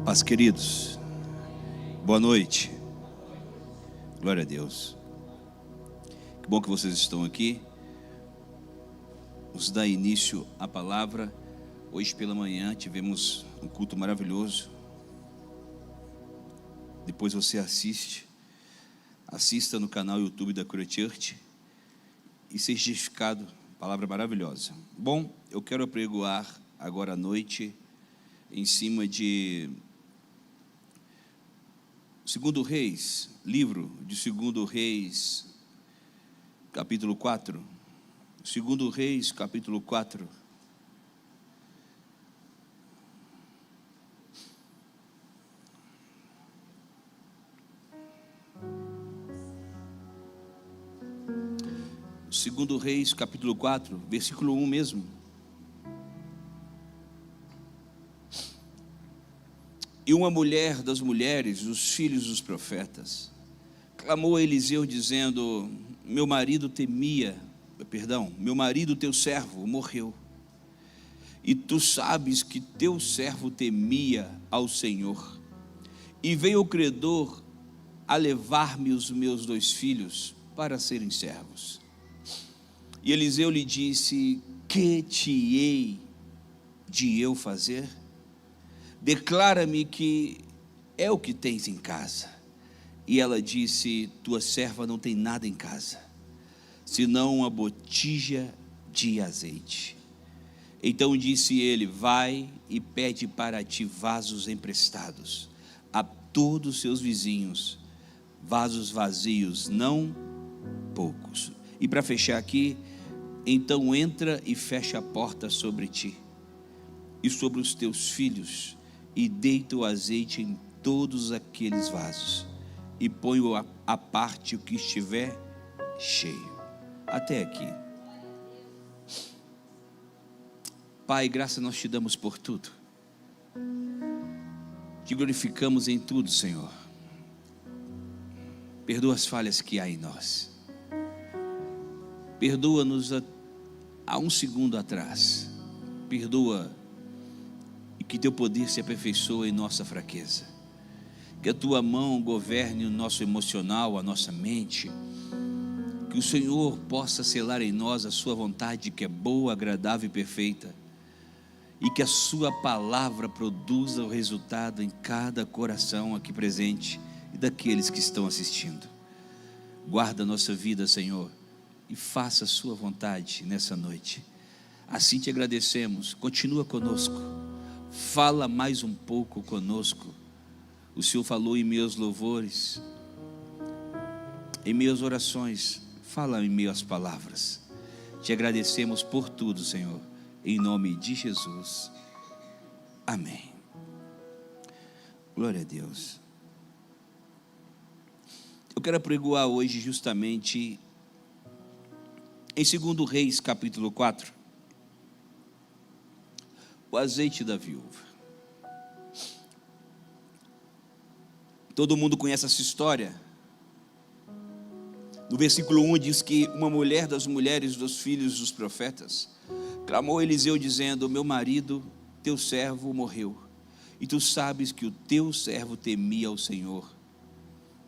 Paz, queridos, boa noite, glória a Deus. Que bom que vocês estão aqui. Vamos dar início à palavra. Hoje pela manhã tivemos um culto maravilhoso. Depois você assista no canal YouTube da Cura Church e seja edificado. Palavra maravilhosa. Bom, eu quero apregoar agora à noite em cima de 2 Reis, livro de 2 Reis, capítulo 4. 2 Reis, capítulo 4. Segundo Reis, capítulo 4, versículo 1 mesmo. E uma mulher das mulheres, dos filhos dos profetas, clamou a Eliseu dizendo: meu marido teu servo morreu. E tu sabes que teu servo temia ao Senhor. E veio o credor a levar-me os meus 2 filhos para serem servos. E Eliseu lhe disse: que te hei de eu fazer? Declara-me que é o que tens em casa. E ela disse: tua serva não tem nada em casa, senão uma botija de azeite. Então disse ele: vai e pede para ti vasos emprestados a todos os seus vizinhos, vasos vazios, não poucos. E para fechar aqui, então entra e fecha a porta sobre ti e sobre os teus filhos, e deita o azeite em todos aqueles vasos, e põe-o à parte o que estiver cheio. Até aqui. Pai, graça nós te damos por tudo. Te glorificamos em tudo, Senhor. Perdoa as falhas que há em nós. Perdoa-nos há um segundo atrás. Perdoa, e que teu poder se aperfeiçoe em nossa fraqueza. Que a tua mão governe o nosso emocional, a nossa mente. Que o Senhor possa selar em nós a sua vontade, que é boa, agradável e perfeita. E que a sua palavra produza o resultado em cada coração aqui presente e daqueles que estão assistindo. Guarda a nossa vida, Senhor, e faça a sua vontade nessa noite. Assim te agradecemos. Continua conosco. Fala mais um pouco conosco. O Senhor falou em meus louvores, em minhas orações. Fala em meio às palavras. Te agradecemos por tudo, Senhor, em nome de Jesus. Amém. Glória a Deus. Eu quero apregoar hoje justamente em 2 Reis, capítulo 4, o azeite da viúva. Todo mundo conhece essa história. No versículo 1 diz que uma mulher das mulheres dos filhos dos profetas clamou a Eliseu dizendo: meu marido, teu servo, morreu. E tu sabes que o teu servo temia ao Senhor.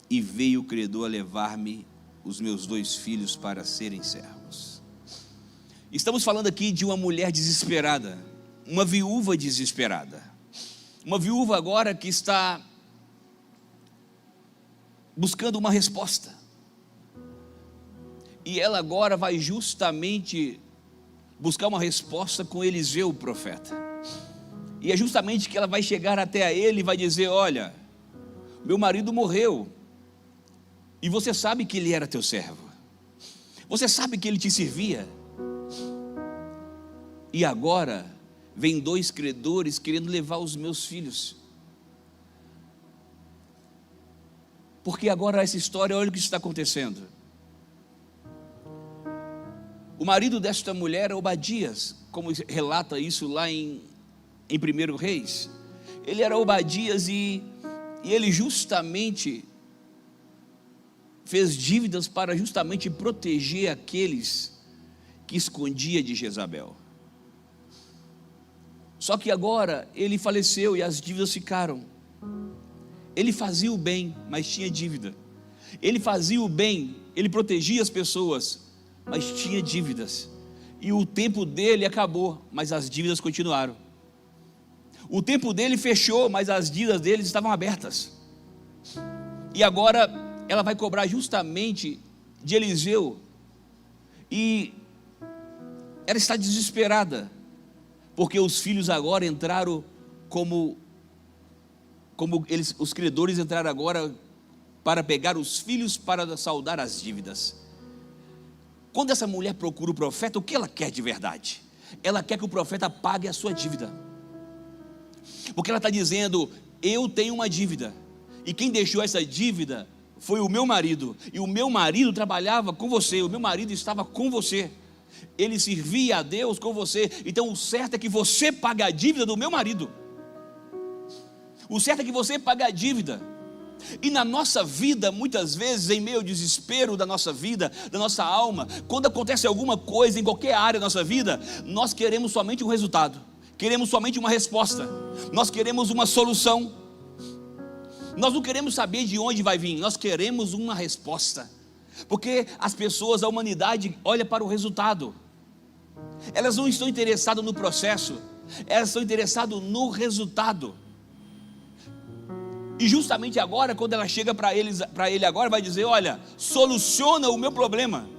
E veio o credor a levar-me os meus 2 filhos para serem servos. Estamos falando aqui de uma mulher desesperada, uma viúva desesperada, uma viúva agora que está buscando uma resposta, e ela agora vai justamente buscar uma resposta com Eliseu, o profeta. E é justamente que ela vai chegar até a ele e vai dizer: olha, meu marido morreu, e você sabe que ele era teu servo, você sabe que ele te servia, e agora vem 2 credores querendo levar os meus filhos. Porque agora essa história, olha o que está acontecendo. O marido desta mulher é Obadias, como relata isso lá em 1 Reis. Ele era Obadias e ele justamente fez dívidas para justamente proteger aqueles que escondia de Jezabel. Só que agora ele faleceu e as dívidas ficaram. Ele fazia o bem, mas tinha dívida. Ele fazia o bem, ele protegia as pessoas, mas tinha dívidas. E o tempo dele acabou, mas as dívidas continuaram. O tempo dele fechou, mas as dívidas dele estavam abertas. E agora ela vai cobrar justamente de Eliseu. E ela está desesperada, porque os filhos agora entraram os credores entraram agora para pegar os filhos para saldar as dívidas. Quando essa mulher procura o profeta, o que ela quer de verdade? Ela quer que o profeta pague a sua dívida, porque ela está dizendo: eu tenho uma dívida, e quem deixou essa dívida foi o meu marido, e o meu marido trabalhava com você, o meu marido estava com você, ele servia a Deus com você, então o certo é que você pague a dívida do meu marido. O certo é que você pague a dívida. E na nossa vida, muitas vezes, em meio ao desespero da nossa vida, da nossa alma, quando acontece alguma coisa em qualquer área da nossa vida, nós queremos somente um resultado, queremos somente uma resposta, nós queremos uma solução, nós não queremos saber de onde vai vir, nós queremos uma resposta, porque as pessoas, a humanidade, olha para o resultado, elas não estão interessadas no processo, elas estão interessadas no resultado. E justamente agora, quando ela chega para ele agora, vai dizer: olha, soluciona o meu problema,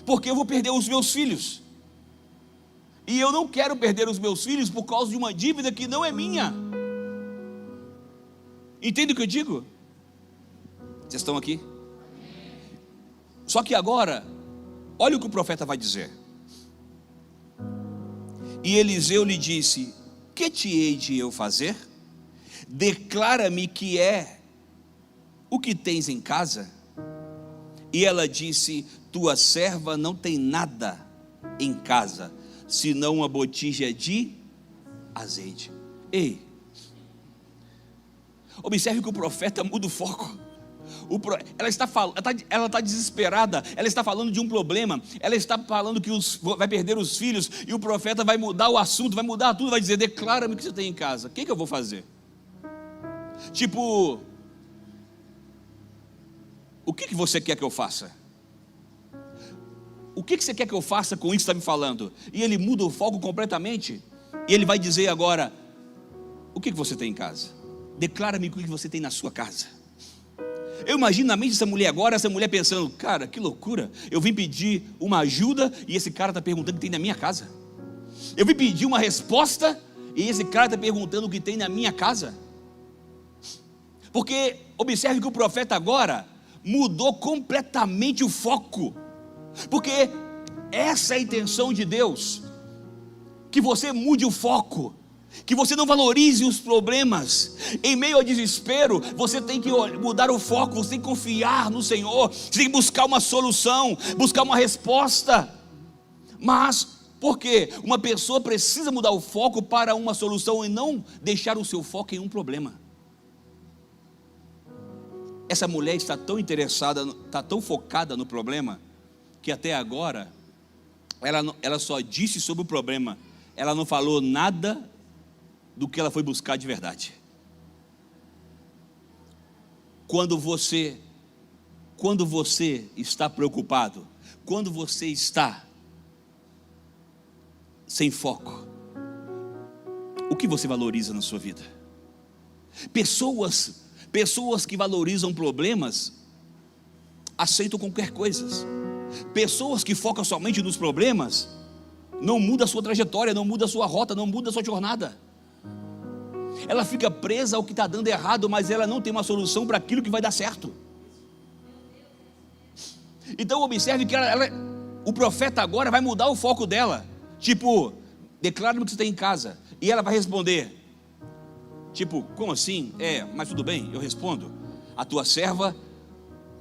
porque eu vou perder os meus filhos, e eu não quero perder os meus filhos por causa de uma dívida que não é minha. Entende o que eu digo? Vocês estão aqui? Só que agora, olha o que o profeta vai dizer. E Eliseu lhe disse: que te hei de eu fazer? Declara-me que é o que tens em casa. E ela disse: tua serva não tem nada em casa, senão uma botija de azeite. Ei, observe que o profeta muda o foco. Ela está desesperada, ela está falando de um problema, ela está falando que vai perder os filhos, e o profeta vai mudar o assunto, vai mudar tudo, vai dizer: declara-me o que você tem em casa. O que eu vou fazer? Tipo, o que você quer que eu faça? O que você quer que eu faça com isso que está me falando? E ele muda o foco completamente, e ele vai dizer agora: o que você tem em casa? Declara-me o que você tem na sua casa. Eu imagino na mente dessa mulher agora, essa mulher pensando: cara, que loucura, eu vim pedir uma ajuda e esse cara está perguntando o que tem na minha casa. Eu vim pedir uma resposta e esse cara está perguntando o que tem na minha casa. Porque observe que o profeta agora mudou completamente o foco, porque essa é a intenção de Deus, que você mude o foco, que você não valorize os problemas. Em meio ao desespero, você tem que mudar o foco, você tem que confiar no Senhor, você tem que buscar uma solução, buscar uma resposta. Mas por quê? Uma pessoa precisa mudar o foco para uma solução e não deixar o seu foco em um problema. Essa mulher está tão interessada, está tão focada no problema, que até agora ela só disse sobre o problema, ela não falou nada do que ela foi buscar de verdade. Quando você está preocupado, quando você está sem foco, o que você valoriza na sua vida? Pessoas que valorizam problemas aceitam qualquer coisa. Pessoas que focam somente nos problemas não muda a sua trajetória, não muda a sua rota, não muda a sua jornada. Ela fica presa ao que está dando errado, mas ela não tem uma solução para aquilo que vai dar certo. Então observe que o profeta agora vai mudar o foco dela. Tipo, declara-me o que você tem em casa. E ela vai responder, tipo, como assim? Mas tudo bem, eu respondo: a tua serva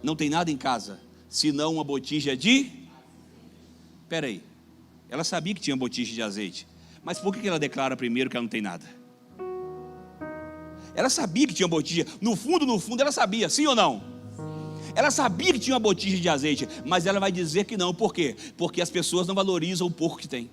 não tem nada em casa, senão uma botija de... Espera aí, ela sabia que tinha botija de azeite, mas por que ela declara primeiro que ela não tem nada? Ela sabia que tinha botija, no fundo ela sabia, sim ou não? Ela sabia que tinha uma botija de azeite, mas ela vai dizer que não. Por quê? Porque as pessoas não valorizam o pouco que tem.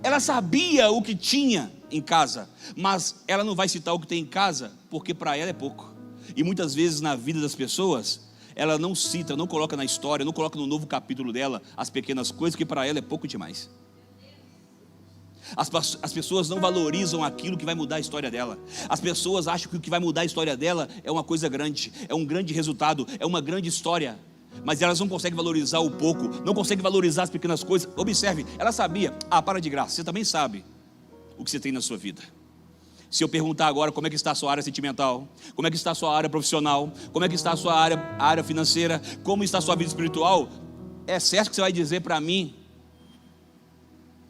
Ela sabia o que tinha, em casa, mas ela não vai citar o que tem em casa, porque para ela é pouco. E muitas vezes na vida das pessoas, ela não cita, não coloca na história, não coloca no novo capítulo dela as pequenas coisas, que para ela é pouco demais. As pessoas não valorizam aquilo que vai mudar a história dela. As pessoas acham que o que vai mudar a história dela é uma coisa grande, é um grande resultado, é uma grande história. Mas elas não conseguem valorizar o pouco, não conseguem valorizar as pequenas coisas. Observe, ela sabia, para de graça, você também sabe o que você tem na sua vida. Se eu perguntar agora como é que está a sua área sentimental, como é que está a sua área profissional, como é que está a sua área financeira, como está a sua vida espiritual, é certo que você vai dizer para mim,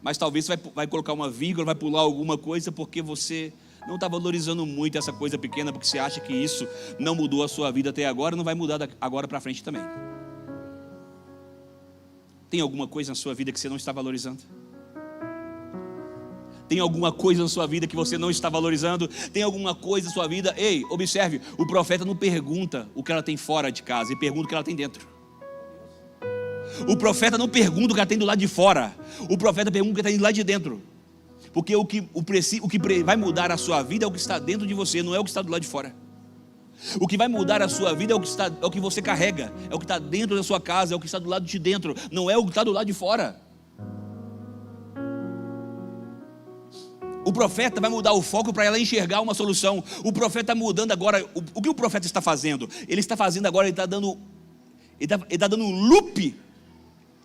mas talvez você vai colocar uma vírgula, vai pular alguma coisa, porque você não está valorizando muito essa coisa pequena, porque você acha que isso não mudou a sua vida até agora, não vai mudar agora para frente também. Tem alguma coisa na sua vida que você não está valorizando? Tem alguma coisa na sua vida que você não está valorizando? Tem alguma coisa na sua vida? Ei, observe, o profeta não pergunta o que ela tem fora de casa, ele pergunta o que ela tem dentro. O profeta não pergunta o que ela tem do lado de fora, o profeta pergunta o que ela tem do lado de dentro. Porque o que vai mudar a sua vida é o que está dentro de você, não é o que está do lado de fora. O que vai mudar a sua vida é o que você carrega, é o que está dentro da sua casa, é o que está do lado de dentro, não é o que está do lado de fora. O profeta vai mudar o foco para ela enxergar uma solução. O profeta está mudando agora. O que o profeta está fazendo? Ele está fazendo agora, ele está dando um loop. Ele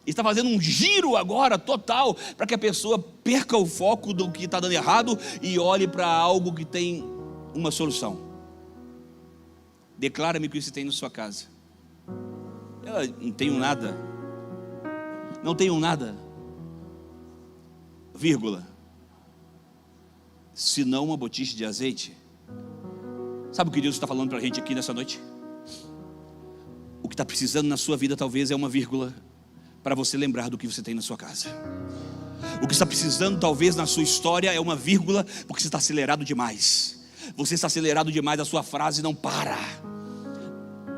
está fazendo um giro agora total, para que a pessoa perca o foco do que está dando errado e olhe para algo que tem uma solução. Declara-me o que você tem na sua casa. Eu não tenho nada. Não tenho nada, vírgula, senão uma botija de azeite. Sabe o que Deus está falando para a gente aqui nessa noite? O que está precisando na sua vida talvez é uma vírgula, para você lembrar do que você tem na sua casa. O que está precisando talvez na sua história é uma vírgula, porque você está acelerado demais. Você está acelerado demais, a sua frase não para.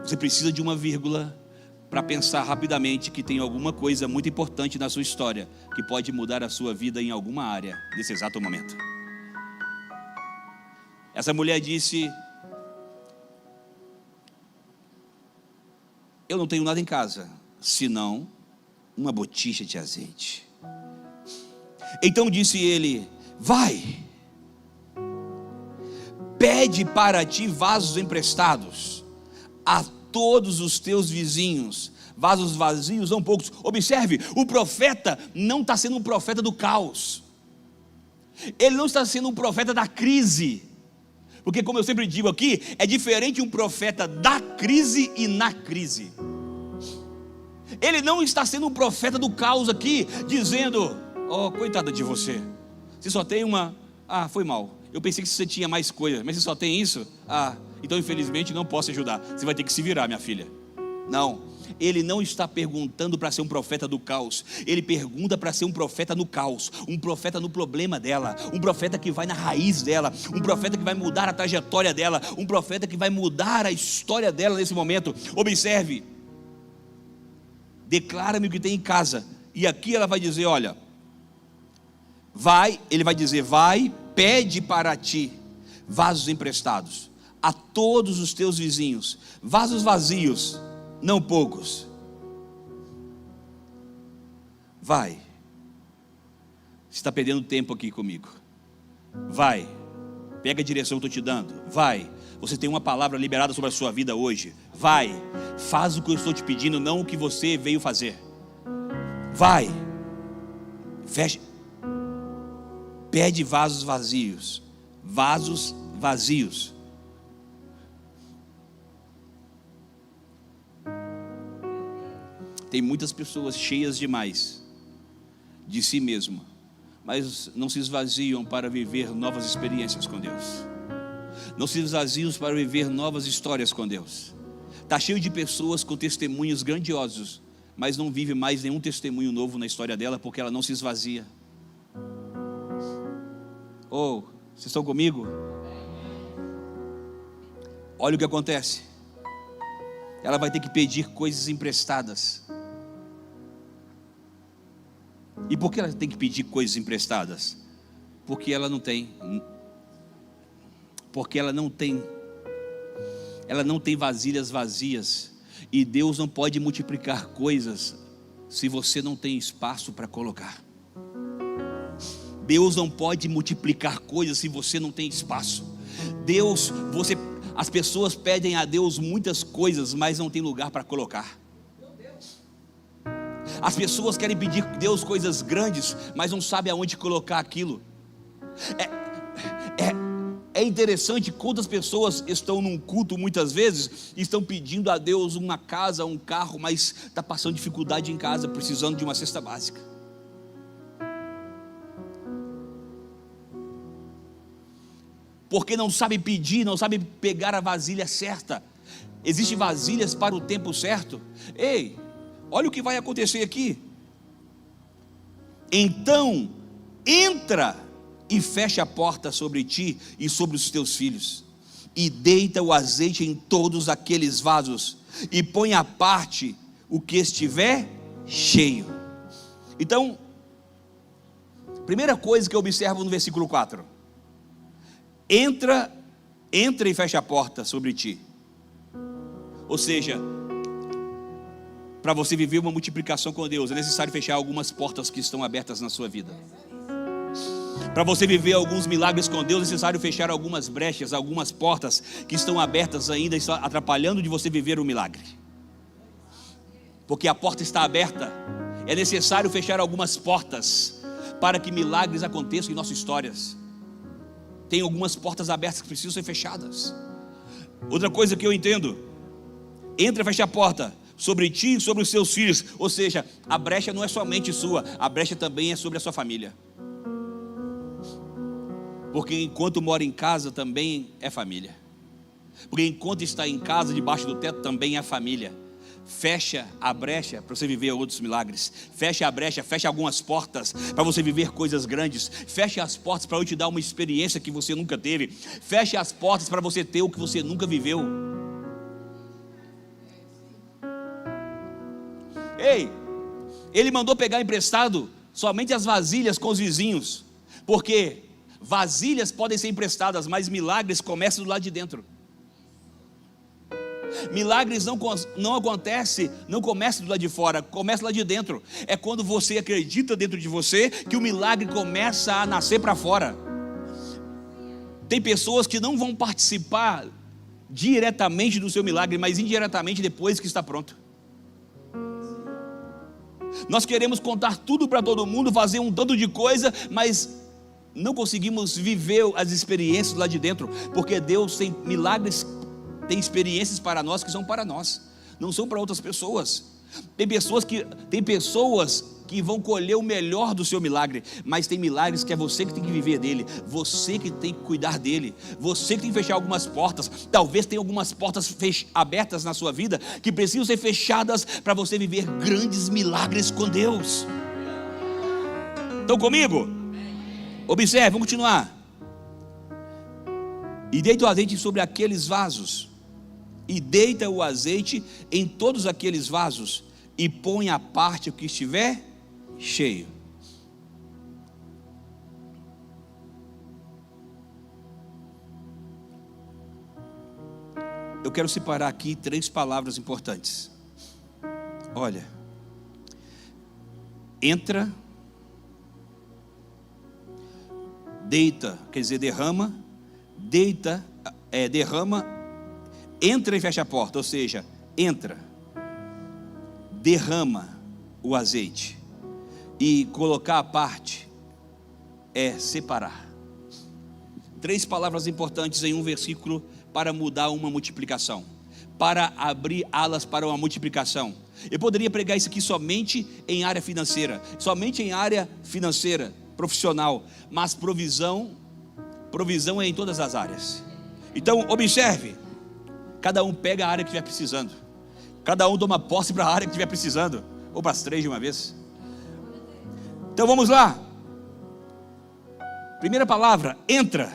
Você precisa de uma vírgula para pensar rapidamente que tem alguma coisa muito importante na sua história que pode mudar a sua vida em alguma área nesse exato momento. Essa mulher disse: eu não tenho nada em casa, senão uma botija de azeite. Então disse ele: vai, pede para ti vasos emprestados a todos os teus vizinhos, vasos vazios, não poucos. Observe, o profeta não está sendo um profeta do caos, ele não está sendo um profeta da crise. Porque, como eu sempre digo aqui, é diferente um profeta da crise e na crise. Ele não está sendo um profeta do caos aqui, dizendo: oh, coitada de você, você só tem uma, foi mal, eu pensei que você tinha mais coisa, mas você só tem isso? Então infelizmente não posso ajudar, você vai ter que se virar, minha filha. Não, ele não está perguntando para ser um profeta do caos, ele pergunta para ser um profeta no caos, um profeta no problema dela, um profeta que vai na raiz dela, um profeta que vai mudar a trajetória dela, um profeta que vai mudar a história dela nesse momento. Observe, declara-me o que tem em casa. E aqui ela vai dizer: olha, vai, ele vai dizer: vai, pede para ti vasos emprestados a todos os teus vizinhos, vasos vazios, não poucos. Vai, você está perdendo tempo aqui comigo. Vai, pega a direção que eu estou te dando. Vai, você tem uma palavra liberada sobre a sua vida hoje. Vai, faz o que eu estou te pedindo, não o que você veio fazer. Vai, fecha, pede vasos vazios, vasos vazios. Tem muitas pessoas cheias demais de si mesmo, mas não se esvaziam para viver novas experiências com Deus, não se esvaziam para viver novas histórias com Deus. Está cheio de pessoas com testemunhos grandiosos, mas não vive mais nenhum testemunho novo na história dela, porque ela não se esvazia. Vocês estão comigo? Olha o que acontece. Ela vai ter que pedir coisas emprestadas. E por que ela tem que pedir coisas emprestadas? Porque ela não tem. Porque ela não tem vasilhas vazias. E Deus não pode multiplicar coisas se você não tem espaço para colocar. Deus não pode multiplicar coisas se você não tem espaço. As pessoas pedem a Deus muitas coisas, mas não tem lugar para colocar. As pessoas querem pedir a Deus coisas grandes, mas não sabem aonde colocar aquilo. É interessante quantas pessoas estão num culto muitas vezes, estão pedindo a Deus uma casa, um carro, mas está passando dificuldade em casa, precisando de uma cesta básica. Porque não sabe pedir, não sabe pegar a vasilha certa. Existem vasilhas para o tempo certo. Ei, olha o que vai acontecer aqui. Então, entra e fecha a porta sobre ti e sobre os teus filhos, e deita o azeite em todos aqueles vasos, e põe à parte o que estiver cheio. Então, primeira coisa que eu observo no versículo 4: entra e fecha a porta sobre ti. Ou seja, para você viver uma multiplicação com Deus, é necessário fechar algumas portas que estão abertas na sua vida. Para você viver alguns milagres com Deus, é necessário fechar algumas brechas, algumas portas que estão abertas ainda, estão atrapalhando de você viver o milagre. Porque a porta está aberta, é necessário fechar algumas portas para que milagres aconteçam em nossas histórias. Tem algumas portas abertas que precisam ser fechadas. Outra coisa que eu entendo: entra e fecha a porta sobre ti e sobre os seus filhos. Ou seja, a brecha não é somente sua, a brecha também é sobre a sua família. Porque enquanto mora em casa também é família. Porque enquanto está em casa, debaixo do teto, também é família. Fecha a brecha para você viver outros milagres. Fecha a brecha, fecha algumas portas para você viver coisas grandes. Fecha as portas para eu te dar uma experiência que você nunca teve. Fecha as portas para você ter o que você nunca viveu. Ei, ele mandou pegar emprestado somente as vasilhas com os vizinhos. Porque vasilhas podem ser emprestadas, mas milagres começam do lado de dentro. Milagres não acontecem, não começam do lado de fora, começa lá de dentro. É quando você acredita dentro de você que o milagre começa a nascer para fora. Tem pessoas que não vão participar diretamente do seu milagre, mas indiretamente depois que está pronto. Nós queremos contar tudo para todo mundo, fazer um tanto de coisa, mas não conseguimos viver as experiências lá de dentro, porque Deus tem milagres, tem experiências para nós que são para nós, não são para outras pessoas. Tem pessoas que vão colher o melhor do seu milagre, mas tem milagres que é você que tem que viver dele, você que tem que cuidar dele, você que tem que fechar algumas portas. Talvez tenha algumas portas abertas na sua vida que precisam ser fechadas para você viver grandes milagres com Deus. Estão comigo? Observe, vamos continuar. E deita o azeite sobre aqueles vasos, e deita o azeite em todos aqueles vasos, e põe à parte o que estiver cheio. Eu quero separar aqui 3 palavras importantes. Olha, entra, deita, quer dizer derrama, deita, derrama, entra e fecha a porta. Ou seja, entra, derrama o azeite, e colocar à parte é separar. 3 palavras importantes em um versículo para mudar uma multiplicação, para abrir alas para uma multiplicação. Eu poderia pregar isso aqui somente em área financeira, profissional, mas provisão é em todas as áreas. Então observe, cada um pega a área que estiver precisando, cada um toma posse para a área que estiver precisando, ou para as 3 de uma vez. Então vamos lá. Primeira palavra, entra.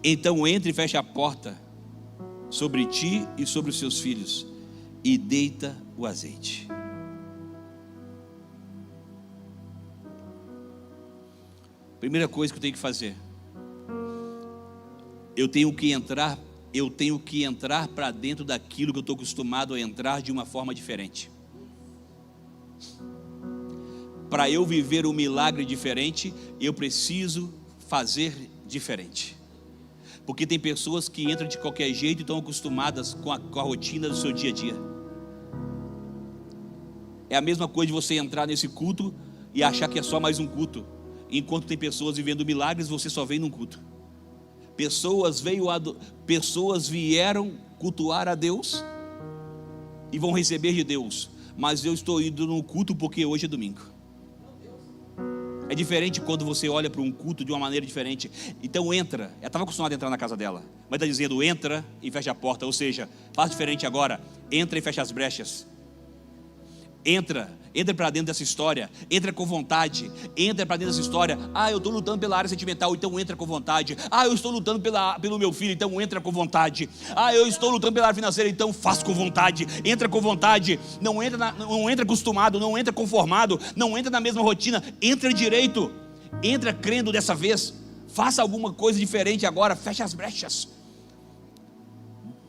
Então entra e fecha a porta sobre ti e sobre os seus filhos, e deita o azeite. Primeira coisa que eu tenho que fazer, eu tenho que entrar para dentro daquilo que eu estou acostumado a entrar de uma forma diferente. Para eu viver um milagre diferente, eu preciso fazer diferente. Porque tem pessoas que entram de qualquer jeito e estão acostumadas com a rotina do seu dia a dia. É a mesma coisa de você entrar nesse culto e achar que é só mais um culto. Enquanto tem pessoas vivendo milagres, você só vem num culto. Pessoas vieram cultuar a Deus e vão receber de Deus. Mas eu estou indo no culto porque hoje é domingo. É diferente quando você olha para um culto de uma maneira diferente. Então entra, ela estava acostumada a entrar na casa dela, mas está dizendo entra e fecha a porta. Ou seja, faz diferente agora, entra e fecha as brechas. Entra para dentro dessa história, entra com vontade, entra para dentro dessa história. Eu estou lutando pela área sentimental, então entra com vontade. Eu estou lutando pelo meu filho, então entra com vontade. Eu estou lutando pela área financeira, então faz com vontade, entra com vontade. Não entra acostumado, não entra conformado, não entra na mesma rotina, entra direito, entra crendo dessa vez, faça alguma coisa diferente agora, fecha as brechas,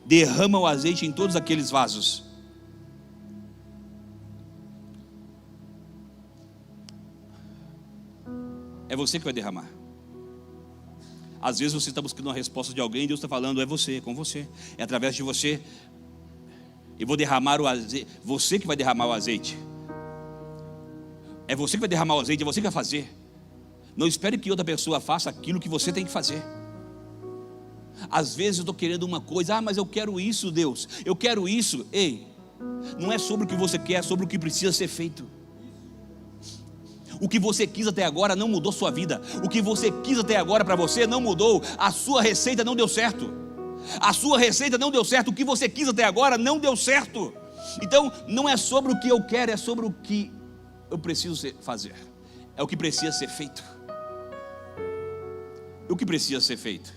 derrama o azeite em todos aqueles vasos. É você que vai derramar. Às vezes você está buscando uma resposta de alguém e Deus está falando, é você, com você. É através de você. Eu vou derramar o azeite. Você que vai derramar o azeite. É você que vai derramar o azeite, é você que vai fazer. Não espere que outra pessoa faça aquilo que você tem que fazer. Às vezes eu estou querendo uma coisa, mas eu quero isso, Deus. Eu quero isso. Ei, não é sobre o que você quer, é sobre o que precisa ser feito. O que você quis até agora não mudou sua vida. O que você quis até agora para você não mudou. A sua receita não deu certo. A sua receita não deu certo. O que você quis até agora não deu certo. Então não é sobre o que eu quero, é sobre o que eu preciso fazer. É o que precisa ser feito. O que precisa ser feito?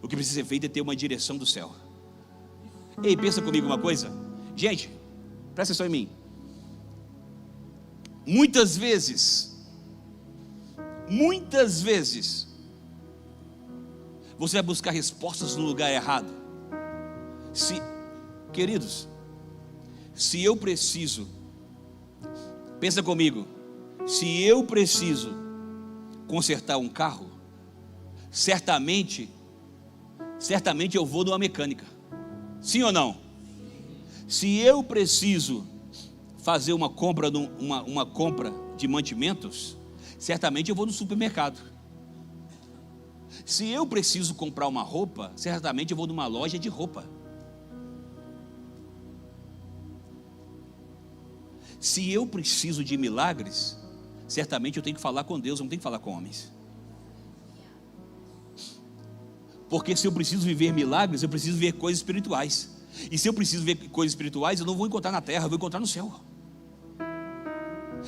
O que precisa ser feito é ter uma direção do céu. Ei, pensa comigo uma coisa. Gente, presta atenção em mim. Muitas vezes, você vai buscar respostas no lugar errado. Queridos, se eu preciso, pensa comigo, se eu preciso consertar um carro, certamente eu vou numa mecânica. Sim ou não? Se eu preciso fazer uma compra de mantimentos, certamente eu vou no supermercado. Se eu preciso comprar uma roupa, certamente eu vou numa loja de roupa. Se eu preciso de milagres, certamente eu tenho que falar com Deus, eu não tenho que falar com homens. Porque se eu preciso viver milagres, eu preciso ver coisas espirituais. E se eu preciso ver coisas espirituais, eu não vou encontrar na terra, eu vou encontrar no céu.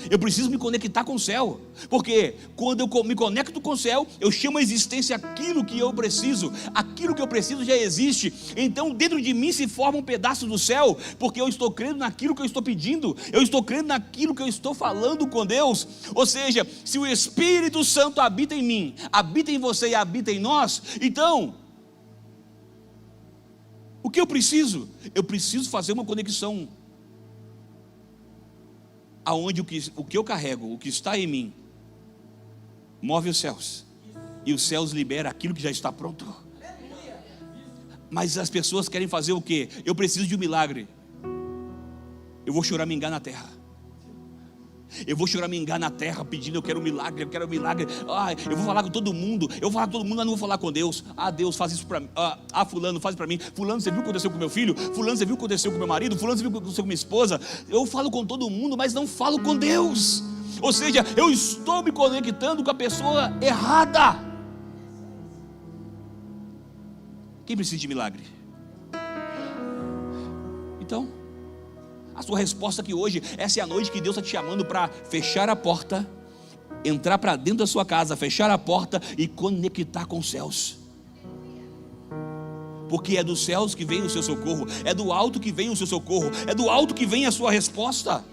Eu preciso me conectar com o céu. Porque quando eu me conecto com o céu, eu chamo a existência aquilo que eu preciso. Aquilo que eu preciso já existe. Então dentro de mim se forma um pedaço do céu. Porque eu estou crendo naquilo que eu estou pedindo. Eu estou crendo naquilo que eu estou falando com Deus. Ou seja, se o Espírito Santo habita em mim, habita em você e habita em nós, então o que eu preciso? Eu preciso fazer uma conexão aonde o que eu carrego, o que está em mim, move os céus, e os céus liberam aquilo que já está pronto. Mas as pessoas querem fazer o quê? Eu preciso de um milagre. Eu vou choramingar na terra. Eu vou choramingar na terra pedindo, eu quero um milagre, eu quero um milagre. Eu vou falar com todo mundo, mas não vou falar com Deus. Deus, faz isso para mim. Fulano, faz para mim. Fulano, você viu o que aconteceu com meu filho? Fulano, você viu o que aconteceu com meu marido? Fulano, você viu o que aconteceu com minha esposa? Eu falo com todo mundo, mas não falo com Deus. Ou seja, eu estou me conectando com a pessoa errada. Quem precisa de milagre? Então, a sua resposta aqui hoje, essa é a noite que Deus está te chamando para fechar a porta, entrar para dentro da sua casa, fechar a porta e conectar com os céus. porque é dos céus que vem o seu socorro, é do alto que vem o seu socorro, é do alto que vem a sua resposta.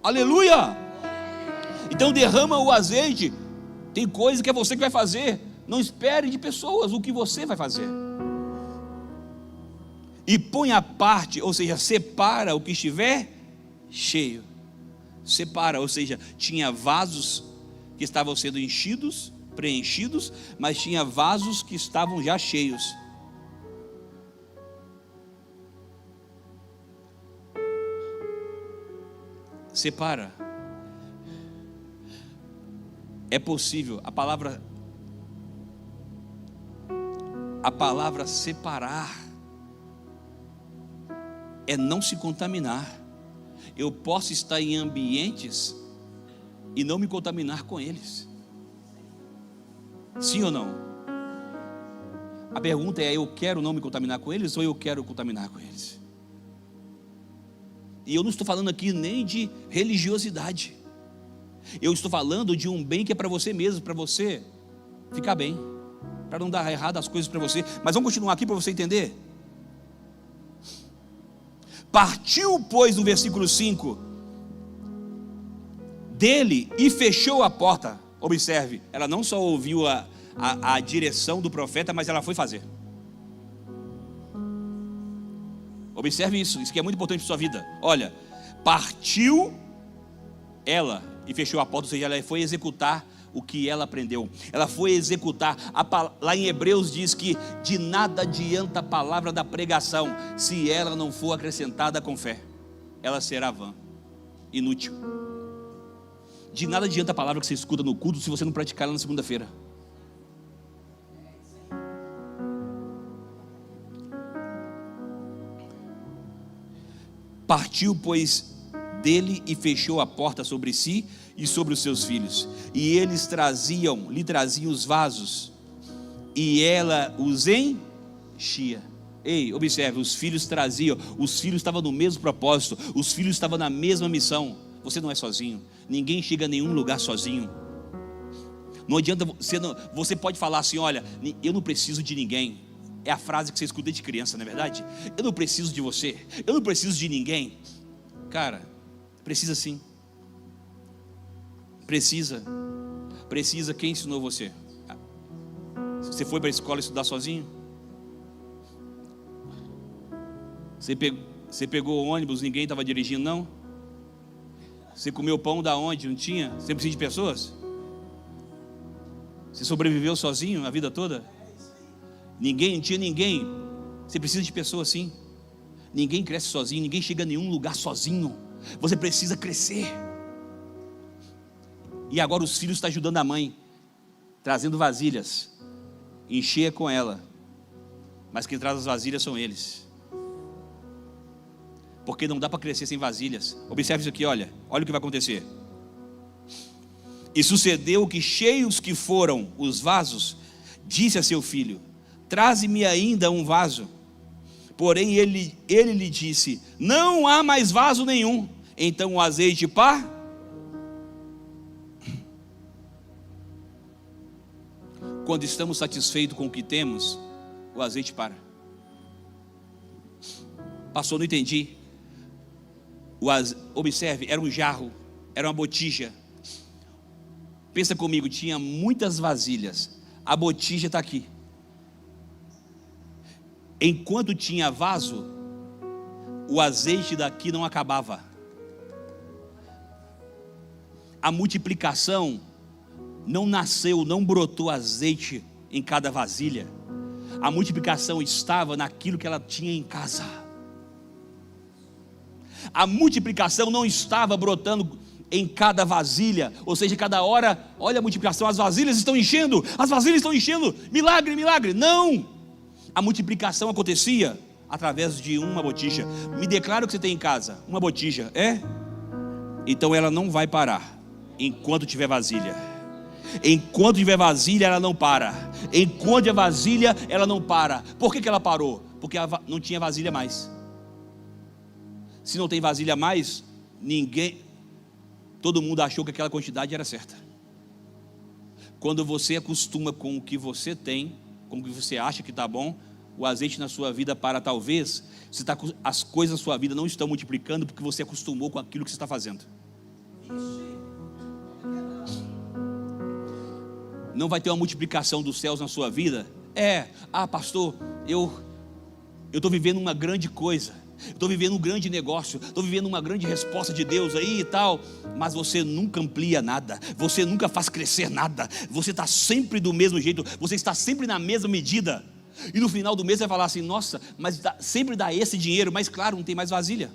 Aleluia! Então derrama o azeite. Tem coisa que é você que vai fazer. Não espere de pessoas o que você vai fazer. E põe à parte, ou seja, separa o que estiver cheio. Separa, ou seja, tinha vasos que estavam sendo enchidos, preenchidos, mas tinha vasos que estavam já cheios. Separa. É possível, a palavra separar é não se contaminar. Eu posso estar em ambientes e não me contaminar com eles. Sim ou não? A pergunta é: eu quero não me contaminar com eles ou eu quero contaminar com eles? E eu não estou falando aqui nem de religiosidade. Eu estou falando de um bem que é para você mesmo, para você ficar bem, para não dar errado as coisas para você. Mas vamos continuar aqui para você entender. Partiu, pois, no versículo 5, dele e fechou a porta. Observe, ela não só ouviu a direção do profeta, mas ela foi fazer. Observe isso que é muito importante para a sua vida. Olha, partiu ela e fechou a porta, ou seja, ela foi executar o que ela aprendeu. Ela foi executar. Lá em Hebreus diz que de nada adianta a palavra da pregação se ela não for acrescentada com fé. Ela será vã, inútil. De nada adianta a palavra que você escuta no culto se você não praticar ela na segunda-feira. Partiu, pois, dele e fechou a porta sobre si e sobre os seus filhos. E eles lhe traziam os vasos, e ela os enchia. Ei, observe, os filhos traziam, os filhos estavam no mesmo propósito, os filhos estavam na mesma missão. Você não é sozinho, ninguém chega a nenhum lugar sozinho. Não adianta, você pode falar assim: olha, eu não preciso de ninguém. É a frase que você escuta de criança, não é verdade? Eu não preciso de você, eu não preciso de ninguém. Cara, precisa sim. Precisa. Quem ensinou você? Você foi para a escola estudar sozinho? Você pegou o ônibus, ninguém estava dirigindo, não? Você comeu pão da onde? Não tinha? Você precisa de pessoas? Você sobreviveu sozinho a vida toda? Não tinha ninguém. Você precisa de pessoas sim. Ninguém cresce sozinho, ninguém chega a nenhum lugar sozinho. Você precisa crescer. E agora os filhos estão ajudando a mãe, trazendo vasilhas, encher com ela, mas quem traz as vasilhas são eles, porque não dá para crescer sem vasilhas. Observe isso aqui, olha o que vai acontecer. E sucedeu que, cheios que foram os vasos, disse a seu filho: traze-me ainda um vaso. Porém ele lhe disse: não há mais vaso nenhum. Então o azeite Quando estamos satisfeitos com o que temos, o azeite para. Pastor, não entendi. Observe, era um jarro, era uma botija. Pensa comigo, tinha muitas vasilhas. A botija está aqui. Enquanto tinha vaso, o azeite daqui não acabava. A multiplicação não nasceu, não brotou azeite em cada vasilha. A multiplicação estava naquilo que ela tinha em casa. A multiplicação não estava brotando em cada vasilha, ou seja, cada hora, olha a multiplicação, as vasilhas estão enchendo, milagre, milagre. Não! A multiplicação acontecia através de uma botija. Me declara o que você tem em casa, uma botija, então ela não vai parar enquanto tiver vasilha. Enquanto tiver vasilha, ela não para. Enquanto tiver vasilha, ela não para. Por que ela parou? Porque não tinha vasilha mais. Se não tem vasilha mais, todo mundo achou que aquela quantidade era certa. Quando você acostuma com o que você tem, com o que você acha que está bom, O azeite na sua vida para, talvez, as coisas na sua vida não estão multiplicando porque você acostumou com aquilo que você está fazendo. Não vai ter uma multiplicação dos céus na sua vida. Pastor, eu estou vivendo uma grande coisa, estou vivendo um grande negócio, estou vivendo uma grande resposta de Deus aí e tal, mas você nunca amplia nada, você nunca faz crescer nada, você está sempre do mesmo jeito, você está sempre na mesma medida, e no final do mês você vai falar assim: nossa, mas sempre dá esse dinheiro, mas claro, não tem mais vasilha.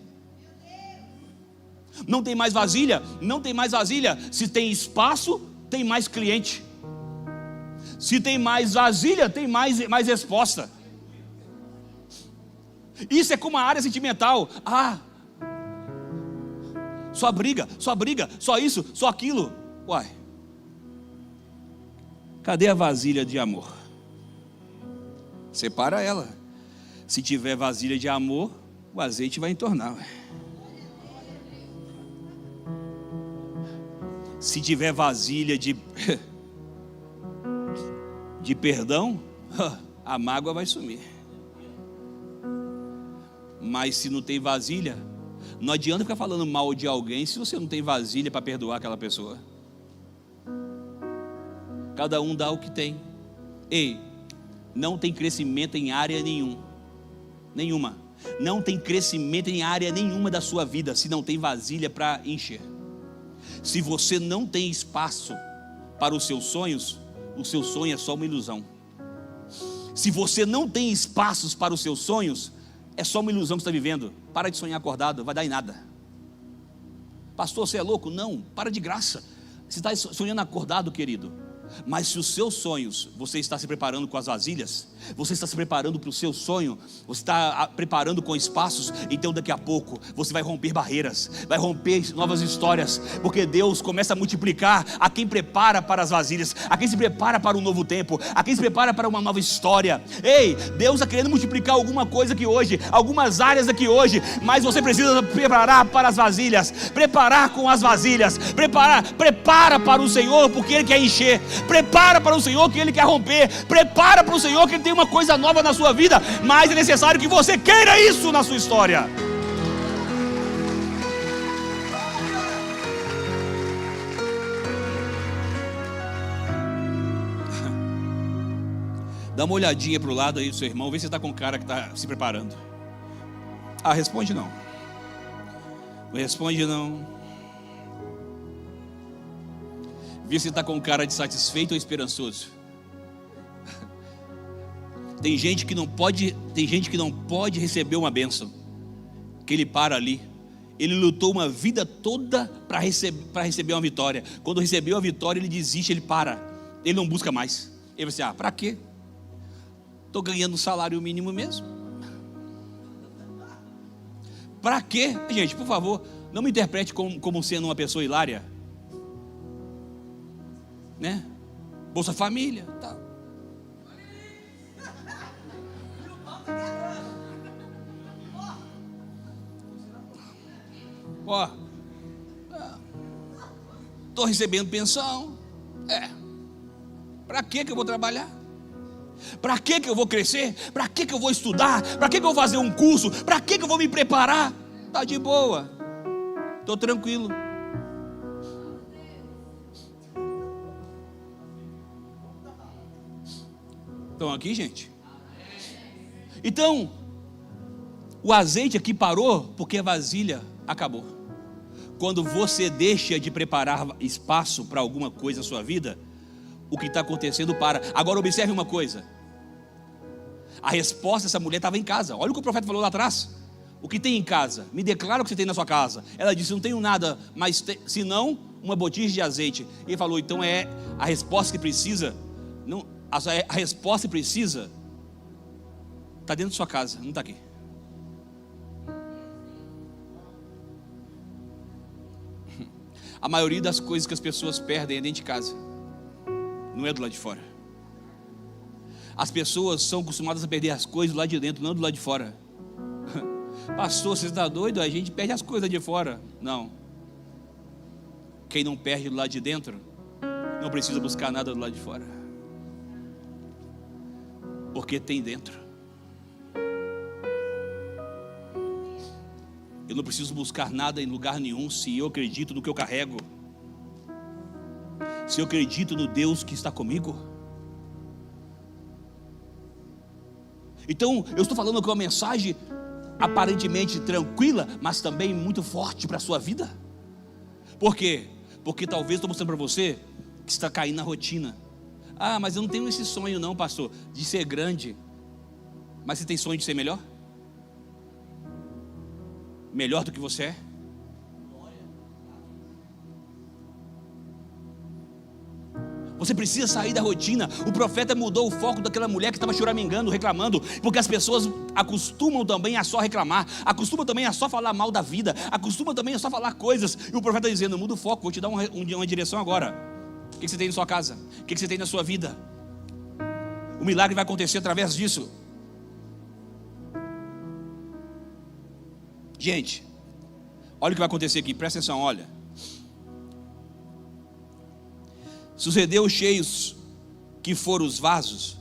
Não tem mais vasilha, não tem mais vasilha. Se tem espaço, tem mais cliente. Se tem mais vasilha, tem mais resposta. Isso é como a área sentimental. Só briga, só isso, só aquilo. Uai, cadê a vasilha de amor? Separa ela. Se tiver vasilha de amor, o azeite vai entornar. Se tiver vasilha de perdão, a mágoa vai sumir. Mas se não tem vasilha, não adianta ficar falando mal de alguém se você não tem vasilha para perdoar aquela pessoa. Cada um dá o que tem. Não tem crescimento em área nenhuma. Não tem crescimento em área nenhuma da sua vida se não tem vasilha para encher. Se você não tem espaço para os seus sonhos, o seu sonho é só uma ilusão. Se você não tem espaços para os seus sonhos, é só uma ilusão que você está vivendo. Para de sonhar acordado, vai dar em nada. Pastor, você é louco? Não, para de graça. Você está sonhando acordado, querido. Mas se os seus sonhos, você está se preparando com as vasilhas, você está se preparando para o seu sonho, você está preparando com espaços, então daqui a pouco você vai romper barreiras, vai romper novas histórias, porque Deus começa a multiplicar a quem prepara para as vasilhas, a quem se prepara para um novo tempo, a quem se prepara para uma nova história. Deus está querendo multiplicar alguma coisa aqui hoje, algumas áreas aqui hoje, mas você precisa preparar para as vasilhas, preparar com as vasilhas, prepara para o Senhor, porque Ele quer encher. Prepara para o Senhor que Ele quer romper. Prepara para o Senhor que Ele tem uma coisa nova na sua vida. Mas é necessário que você queira isso na sua história. Dá uma olhadinha para o lado aí do seu irmão. Vê se está com cara que está se preparando. Responde não. Não responde não. Vê se está com cara de satisfeito ou esperançoso. Tem gente que não pode receber uma bênção, que ele para ali. Ele lutou uma vida toda para receber uma vitória. Quando recebeu a vitória, ele desiste, ele para. Ele não busca mais. Ele vai dizer: para quê? Estou ganhando um salário mínimo mesmo. Para quê? Gente, por favor, não me interprete como sendo uma pessoa hilária, né? Bolsa Família, tá. Estou recebendo pensão. Para que eu vou trabalhar? Para que eu vou crescer? Para que eu vou estudar? Para que eu vou fazer um curso? Para que eu vou me preparar? Tá de boa, estou tranquilo. Estão aqui, gente? Então, o azeite aqui parou porque a vasilha acabou. Quando você deixa de preparar espaço para alguma coisa na sua vida, o que está acontecendo para. Agora observe uma coisa. A resposta dessa mulher estava em casa. Olha o que o profeta falou lá atrás. O que tem em casa? Me declara o que você tem na sua casa. Ela disse: não tenho nada, mas senão uma botija de azeite. Ele falou: então é a resposta que precisa. Não, a resposta que precisa está dentro da sua casa, não está aqui. A maioria das coisas que as pessoas perdem é dentro de casa, não é do lado de fora. As pessoas são acostumadas a perder as coisas do lado de dentro, não do lado de fora. Pastor, você está doido? A gente perde as coisas de fora. Não. Quem não perde do lado de dentro não precisa buscar nada do lado de fora, porque tem dentro. Eu não preciso buscar nada em lugar nenhum se eu acredito no que eu carrego. Se eu acredito no Deus que está comigo. Então, eu estou falando com uma mensagem aparentemente tranquila, mas também muito forte para a sua vida. Por quê? Porque talvez estou mostrando para você que está caindo na rotina. Ah, mas eu não tenho esse sonho não, pastor, de ser grande. Mas você tem sonho de ser melhor? Melhor do que você é? Você precisa sair da rotina. O profeta mudou o foco daquela mulher que estava choramingando, reclamando, porque as pessoas acostumam também a só reclamar, acostumam também a só falar mal da vida, acostumam também a só falar coisas. E o profeta está dizendo: muda o foco, vou te dar uma direção agora. O que você tem na sua casa? O que você tem na sua vida? O milagre vai acontecer através disso. Gente, olha o que vai acontecer aqui, presta atenção, olha. Sucedeu cheios que foram os vasos,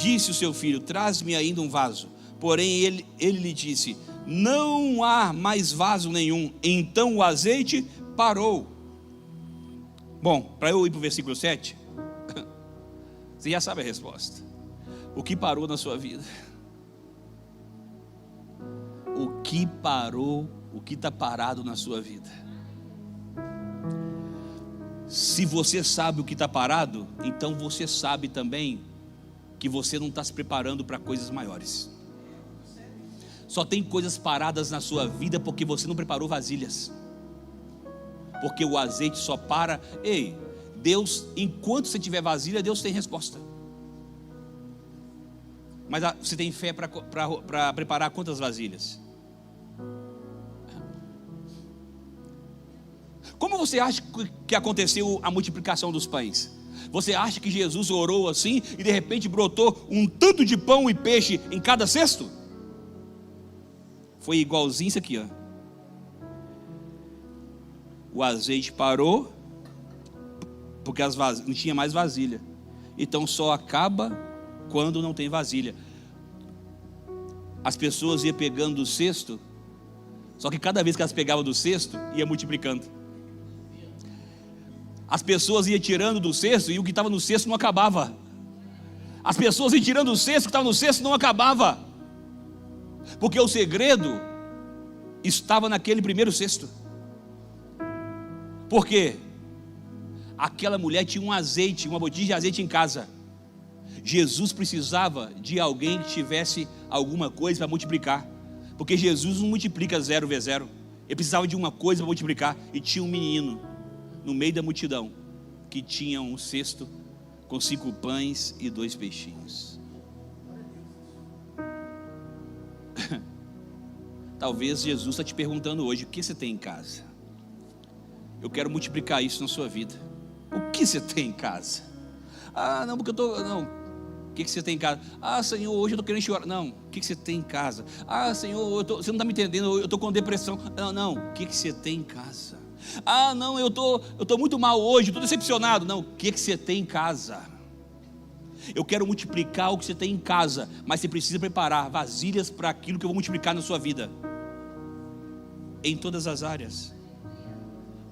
disse o seu filho: traz-me ainda um vaso. Porém ele lhe disse: não há mais vaso nenhum. Então o azeite parou. Bom, para eu ir para o versículo 7, você já sabe a resposta. O que parou na sua vida? O que parou, o que está parado na sua vida? Se você sabe o que está parado, então você sabe também que você não está se preparando para coisas maiores. Só tem coisas paradas na sua vida porque você não preparou vasilhas. Porque o azeite só para. Ei, Deus, enquanto você tiver vasilha, Deus tem resposta. Mas você tem fé para preparar quantas vasilhas? Como você acha que aconteceu a multiplicação dos pães? Você acha que Jesus orou assim e de repente brotou um tanto de pão e peixe em cada cesto? Foi igualzinho isso aqui, ó. O azeite parou porque não tinha mais vasilha. Então só acaba quando não tem vasilha. As pessoas iam pegando do cesto, só que cada vez que elas pegavam do cesto, ia multiplicando. As pessoas iam tirando do cesto e o que estava no cesto não acabava. As pessoas iam tirando do cesto, o que estava no cesto não acabava. Porque o segredo estava naquele primeiro cesto. Por quê? Aquela mulher tinha um azeite, uma botija de azeite em casa. Jesus precisava de alguém que tivesse alguma coisa para multiplicar. Porque Jesus não multiplica 0 vezes 0. Ele precisava de uma coisa para multiplicar. E tinha um menino no meio da multidão que tinha um cesto com 5 pães e 2 peixinhos. Talvez Jesus está te perguntando hoje: o que você tem em casa? Eu quero multiplicar isso na sua vida. O que você tem em casa? Ah, não, porque eu estou... Não. O que você tem em casa? Ah, Senhor, hoje eu estou querendo chorar. Não. O que você tem em casa? Ah, Senhor, você não está me entendendo, eu estou com depressão. Não. O que você tem em casa? Ah, não, eu estou muito mal hoje, estou decepcionado. Não, o que você tem em casa? Eu quero multiplicar o que você tem em casa, mas você precisa preparar vasilhas para aquilo que eu vou multiplicar na sua vida, em todas as áreas.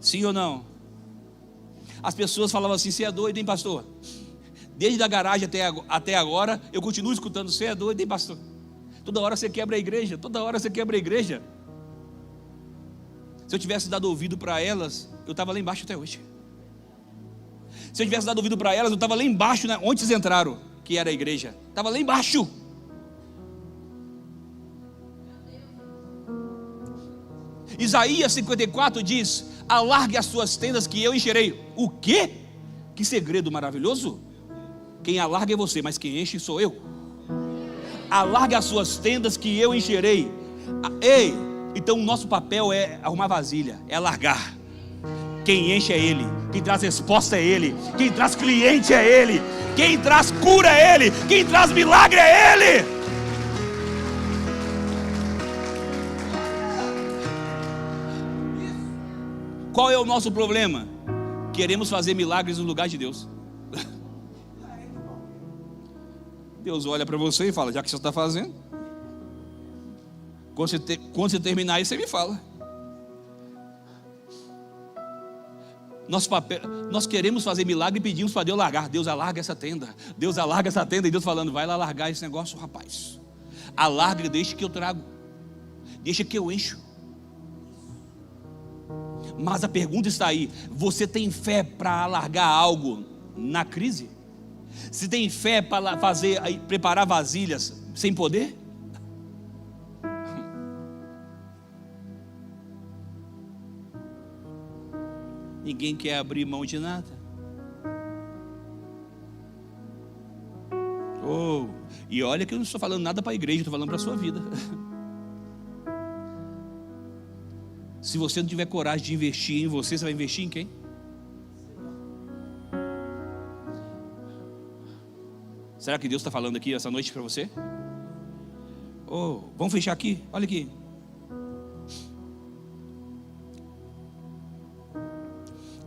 Sim ou não? As pessoas falavam assim: você é doido, hein, pastor? Desde a garagem até agora eu continuo escutando: você é doido, hein, pastor? Toda hora você quebra a igreja, toda hora você quebra a igreja. Se eu tivesse dado ouvido para elas, eu estava lá embaixo até hoje. Se eu tivesse dado ouvido para elas, eu estava lá embaixo, né, onde vocês entraram, que era a igreja. Estava lá embaixo. Isaías 54 diz: alargue as suas tendas que eu encherei. O quê? Que segredo maravilhoso. Quem alarga é você, mas quem enche sou eu. Alargue as suas tendas que eu encherei. Ei, então o nosso papel é arrumar vasilha, é alargar. Quem enche é Ele, quem traz resposta é Ele, quem traz cliente é Ele, quem traz cura é Ele, quem traz milagre é Ele. Qual é o nosso problema? Queremos fazer milagres no lugar de Deus. Deus olha para você e fala: já que você está fazendo, Quando você terminar aí, você me fala. Nós queremos fazer milagre e pedimos para Deus largar. Deus alarga essa tenda. Deus alarga essa tenda. E Deus falando, vai lá largar esse negócio, rapaz. Alarga e deixa que eu trago. Deixa que eu encho. Mas a pergunta está aí: você tem fé para alargar algo na crise? Você tem fé para preparar vasilhas sem poder? Ninguém quer abrir mão de nada. E olha que eu não estou falando nada para a igreja, estou falando para a sua vida. Se você não tiver coragem de investir em você, você vai investir em quem? Será que Deus está falando aqui essa noite para você? Vamos fechar aqui, olha aqui.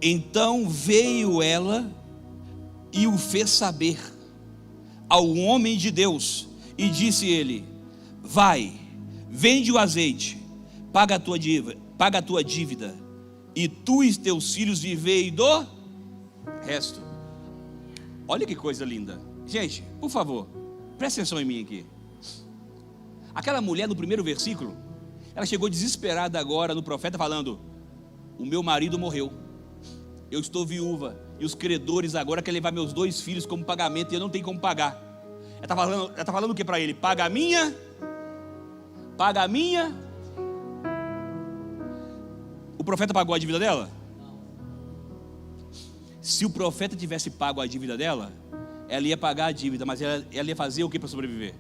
Então veio ela e o fez saber ao homem de Deus, e disse ele: vai, vende o azeite, paga a tua dívida, e tu e teus filhos vivei do resto. Olha que coisa linda. Gente, por favor, presta atenção em mim aqui. Aquela mulher no primeiro versículo, ela chegou desesperada agora no profeta falando: o meu marido morreu, eu estou viúva, e os credores agora querem levar meus 2 filhos como pagamento, e eu não tenho como pagar. Ela está falando o que para ele? Paga a minha. O profeta pagou a dívida dela? Se o profeta tivesse pago a dívida dela, ela ia pagar a dívida, mas ela ia fazer o que para sobreviver?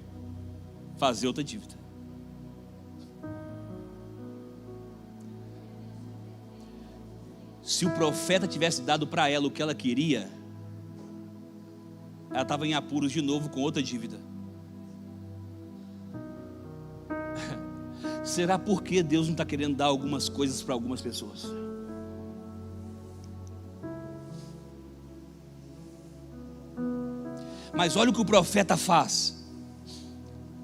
Fazer outra dívida. Se o profeta tivesse dado para ela o que ela queria, ela estava em apuros de novo com outra dívida. Será porque Deus não está querendo dar algumas coisas para algumas pessoas? Mas olha o que o profeta faz.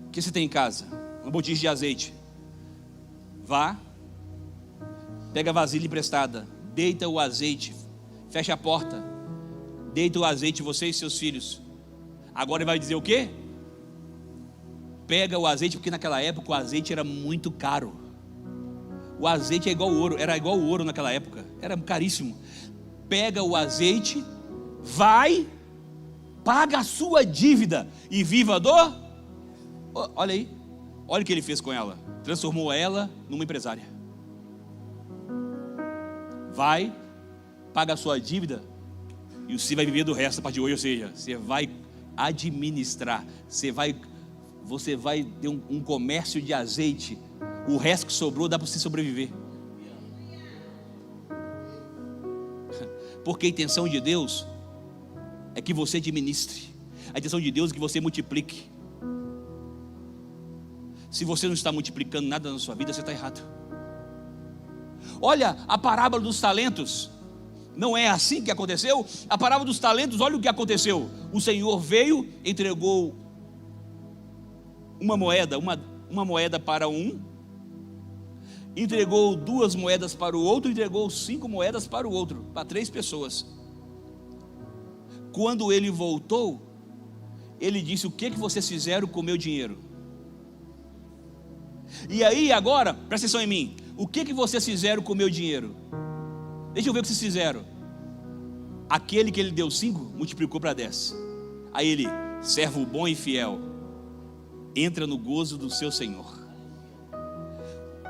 O que você tem em casa? Um botija de azeite. Vá, pega a vasilha emprestada, deita o azeite, fecha a porta, deita o azeite, você e seus filhos. Agora ele vai dizer o quê? Pega o azeite, porque naquela época o azeite era muito caro. O azeite é igual ao ouro, era igual ao ouro naquela época, era caríssimo. Pega o azeite, vai, paga a sua dívida e viva do... Olha aí, olha o que ele fez com ela. Transformou ela numa empresária. Vai, paga a sua dívida e você vai viver do resto a partir de hoje. Ou seja, você vai administrar, você vai ter um comércio de azeite. O resto que sobrou dá para você sobreviver. Porque a intenção de Deus é que você administre. A intenção de Deus é que você multiplique. Se você não está multiplicando nada na sua vida, você está errado. Olha a parábola dos talentos. Não é assim que aconteceu? A parábola dos talentos, olha o que aconteceu. O Senhor veio, entregou uma moeda para um, entregou 2 moedas para o outro, entregou 5 moedas para o outro, para 3 pessoas. Quando ele voltou, ele disse: o que vocês fizeram com o meu dinheiro? E aí agora, presta atenção em mim, o que vocês fizeram com o meu dinheiro? Deixa eu ver o que vocês fizeram. Aquele que ele deu 5, multiplicou para 10. Aí ele: servo bom e fiel, entra no gozo do seu Senhor.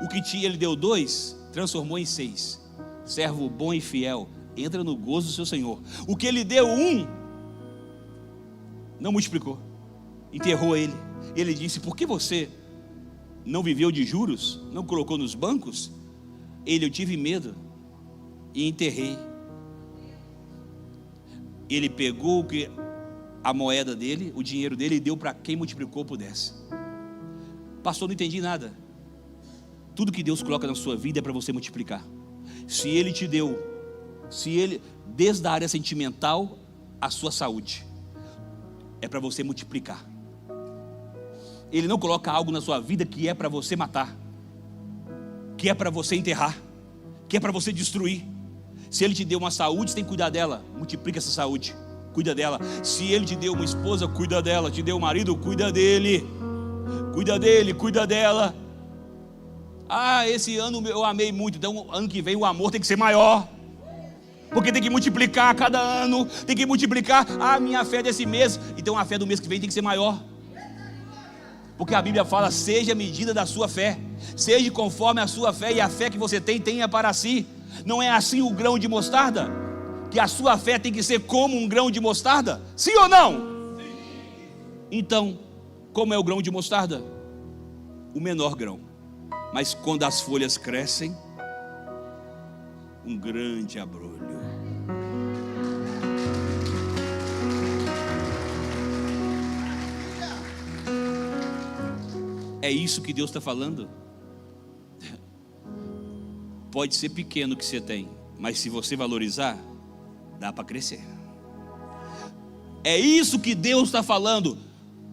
O que ele deu 2, transformou em 6. Servo bom e fiel, entra no gozo do seu Senhor. O que ele deu 1, não multiplicou, enterrou ele. Ele disse: por que você não viveu de juros? Não colocou nos bancos? Eu tive medo e enterrei. Ele pegou a moeda dele, o dinheiro dele, e deu para quem multiplicou por 10. Pastor, não entendi nada. Tudo que Deus coloca na sua vida é para você multiplicar. Se Ele te deu, desde a área sentimental, a sua saúde, é para você multiplicar. Ele não coloca algo na sua vida que é para você matar. que é para você enterrar, que é para você destruir. Se Ele te deu uma saúde, você tem que cuidar dela. Multiplica essa saúde, cuida dela. Se Ele te deu uma esposa, cuida dela. Te deu um marido, cuida dele. Cuida dele, cuida dela. Esse ano eu amei muito, então ano que vem o amor tem que ser maior, porque tem que multiplicar a cada ano, tem que multiplicar. Minha fé desse mês, então a fé do mês que vem tem que ser maior, porque a Bíblia fala: seja a medida da sua fé, seja conforme a sua fé, e a fé que você tem, tenha para si. Não é assim o grão de mostarda? Que a sua fé tem que ser como um grão de mostarda? Sim ou não? Então, como é o grão de mostarda? O menor grão. Mas quando as folhas crescem, um grande abrolho. É isso que Deus está falando. Pode ser pequeno o que você tem, mas se você valorizar, dá para crescer. É isso que Deus está falando.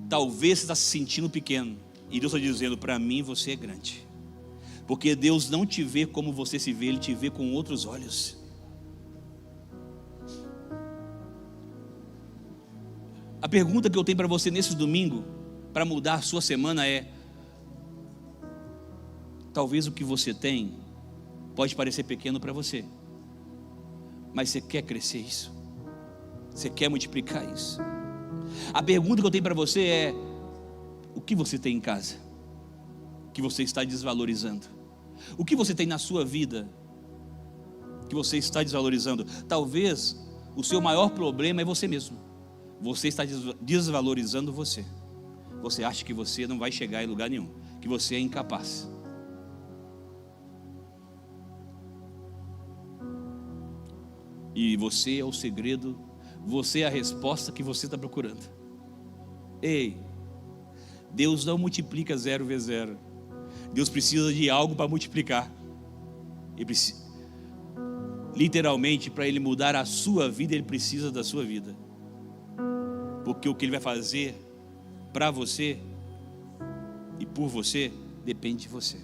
Talvez você está se sentindo pequeno, e Deus está dizendo: para mim você é grande. Porque Deus não te vê como você se vê, Ele te vê com outros olhos. A pergunta que eu tenho para você nesse domingo, para mudar a sua semana, é: talvez o que você tem pode parecer pequeno para você, mas você quer crescer isso? Você quer multiplicar isso? A pergunta que eu tenho para você é: o que você tem em casa que você está desvalorizando? O que você tem na sua vida que você está desvalorizando? Talvez o seu maior problema é você mesmo. Você está desvalorizando você. Você acha que você não vai chegar em lugar nenhum, que você é incapaz. E você é o segredo, você é a resposta que você está procurando. Ei, Deus não multiplica 0 vezes 0. Deus precisa de algo para multiplicar. Literalmente, para Ele mudar a sua vida, Ele precisa da sua vida. Porque o que Ele vai fazer para você e por você depende de você.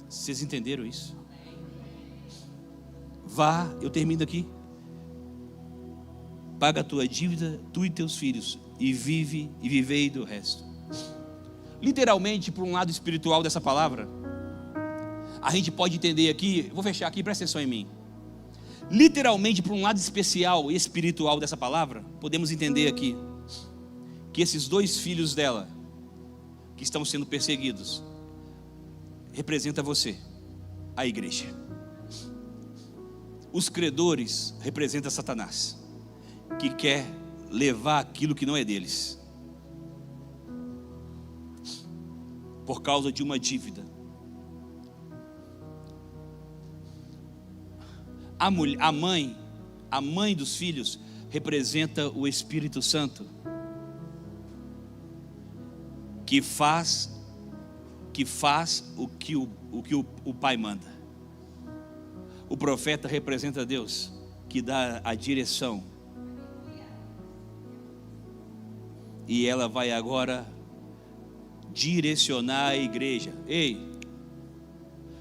Vocês entenderam isso? Vá, eu termino aqui. Paga a tua dívida, tu e teus filhos, e vivei do resto. Literalmente, por um lado espiritual dessa palavra, a gente pode entender aqui, vou fechar aqui, presta atenção em mim. Literalmente, por um lado especial e espiritual dessa palavra, podemos entender aqui que esses 2 filhos dela, que estão sendo perseguidos, representa você, a igreja. Os credores representam Satanás, que quer levar aquilo que não é deles, por causa de uma dívida. A mãe dos filhos representa o Espírito Santo, que faz o que o pai manda. O profeta representa Deus, que dá a direção. E ela vai agora direcionar a igreja. Ei,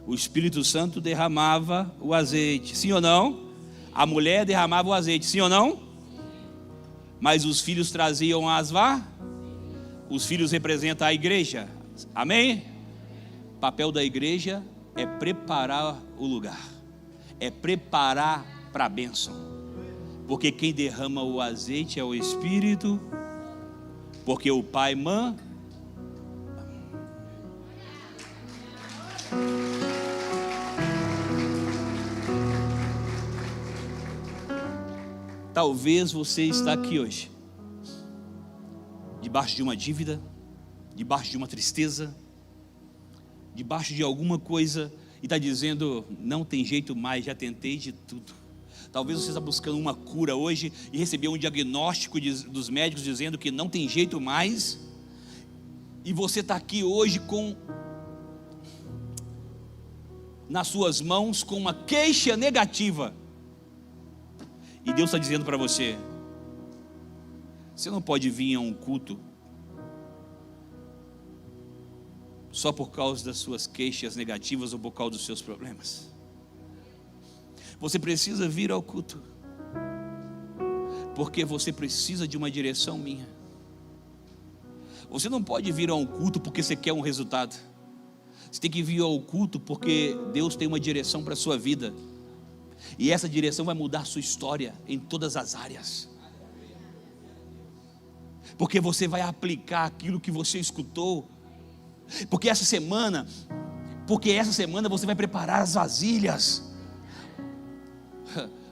o Espírito Santo derramava o azeite, sim ou não? A mulher derramava o azeite, sim ou não? Mas os filhos traziam as Os filhos representam a igreja, amém? O papel da igreja é preparar o lugar, é preparar para a bênção, porque quem derrama o azeite é o Espírito, porque o Pai manda. Talvez você está aqui hoje, debaixo de uma dívida, debaixo de uma tristeza, debaixo de alguma coisa, e está dizendo: não tem jeito mais, já tentei de tudo. Talvez você está buscando uma cura hoje e recebeu um diagnóstico dos médicos dizendo que não tem jeito mais, e você está aqui hoje nas suas mãos com uma queixa negativa, e Deus está dizendo para você: você não pode vir a um culto só por causa das suas queixas negativas ou por causa dos seus problemas. Você precisa vir ao culto, porque você precisa de uma direção minha. Você não pode vir a um culto porque você quer um resultado. Você tem que vir ao culto porque Deus tem uma direção para a sua vida, e essa direção vai mudar a sua história em todas as áreas, porque você vai aplicar aquilo que você escutou. Porque essa semana você vai preparar as vasilhas.